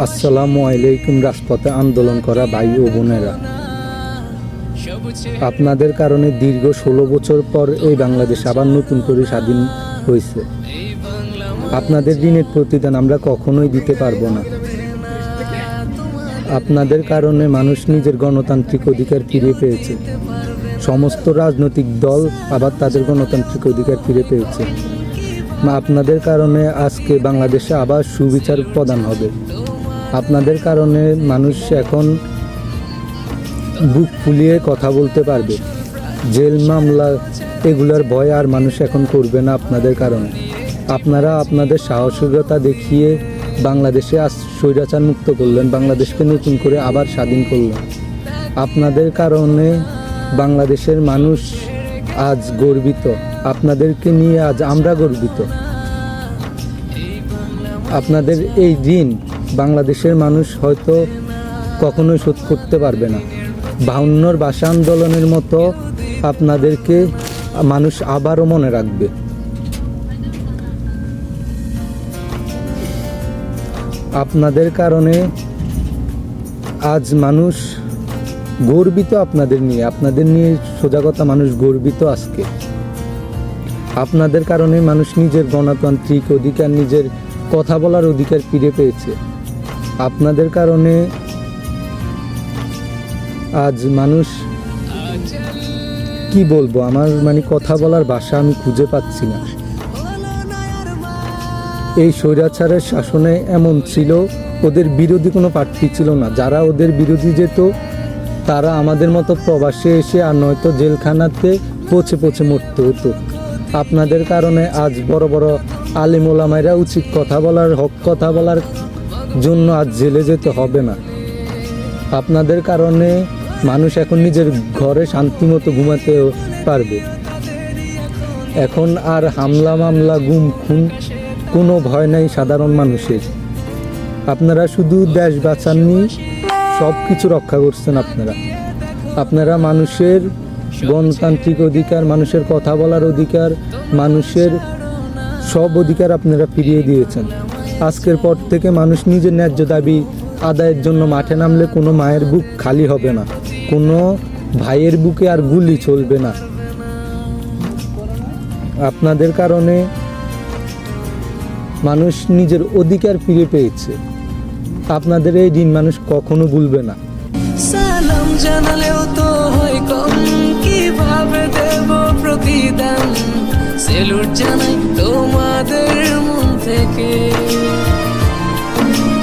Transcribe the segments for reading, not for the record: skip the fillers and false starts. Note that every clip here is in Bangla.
আসসালামু আলাইকুম। রাজপথে আন্দোলন করা ভাই ও বোনেরা, আপনাদের কারণে দীর্ঘ 16 বছর পর এই বাংলাদেশ আবার নতুন করে স্বাধীন হয়েছে। আপনাদের ঋণের প্রতিদান আমরা কখনোই দিতে পারবো না। আপনাদের কারণে মানুষ নিজের গণতান্ত্রিক অধিকার ফিরে পেয়েছে। সমস্ত রাজনৈতিক দল আবার তাদের গণতান্ত্রিক অধিকার ফিরে পেয়েছে। আপনাদের কারণে আজকে বাংলাদেশে আবার সুবিচার প্রদান হবে। আপনাদের কারণে মানুষ এখন বুক ফুলিয়ে কথা বলতে পারবে। জেল মামলা এগুলোর ভয় আর মানুষ এখন করবে না আপনাদের কারণে। আপনারা আপনাদের সাহসিকতা দেখিয়ে বাংলাদেশে আজ স্বৈরাচার মুক্ত করলেন, বাংলাদেশকে নতুন করে আবার স্বাধীন করলেন। আপনাদের কারণে বাংলাদেশের মানুষ আজ গর্বিত। আপনাদেরকে নিয়ে আজ আমরা গর্বিত। আপনাদের এই ঋণ বাংলাদেশের মানুষ হয়তো কখনোই শোধ করতে পারবে না। 52 ভাষা আন্দোলনের মতো আপনাদেরকে মানুষ আবারও মনে রাখবে। আপনাদের কারণে আজ মানুষ গর্বিত। আপনাদের নিয়ে সোজা কথা, মানুষ গর্বিত আজকে। আপনাদের কারণে মানুষ নিজের গণতান্ত্রিক অধিকার, নিজের কথা বলার অধিকার ফিরে পেয়েছে। আপনাদের কারণে আজ মানুষ কি বলবো, আমার কথা বলার ভাষা আমি খুঁজে পাচ্ছি না। এই স্বৈরাচারের শাসনে এমন ছিল, ওদের বিরোধী কোনো প্রার্থী ছিল না। যারা ওদের বিরোধী যেত তারা আমাদের মতো প্রবাসে এসে আর নয়তো জেলখানাতে পচে পচে মরতে হতো। আপনাদের কারণে আজ বড় বড় আলেম ওলামায়েরা উচিত কথা বলার, হক কথা বলার জন্য আজ জেলে যেতে হবে না। আপনাদের কারণে মানুষ এখন নিজের ঘরে শান্তিমতো ঘুমাতে পারবে। এখন আর হামলা মামলা, গুম খুন কোনো ভয় নাই সাধারণ মানুষের। আপনারা শুধু দেশ বাঁচাননি, সব কিছু রক্ষা করছেন। আপনারা মানুষের গণতান্ত্রিক অধিকার, মানুষের কথা বলার অধিকার, মানুষের সব অধিকার আপনারা ফিরিয়ে দিয়েছেন। আজকের পর থেকে মানুষ নিজের ন্যায্য দাবি আদায়ের জন্য মাঠে নামলে কোনো মায়ের বুক খালি হবে না, কোনো ভাইয়ের বুকে আর গুলি চলবে না। আপনাদের কারণে মানুষ নিজের অধিকার ফিরে পেয়েছে। আপনাদের এই দিন মানুষ কখনো ভুলবে না। সালাম জানালেও তো হয় কম, কিভাবে দেব প্রতিদান? সেলুট জানাই তোমাদের মন থেকে।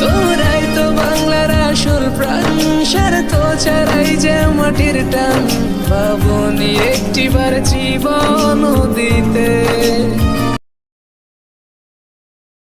তোরাই তো বাংলার আসল প্রাণ, স্বার্থ ছাড়াই যে মাটির টান। ভাবনি একটিবার জীবন দিয়ে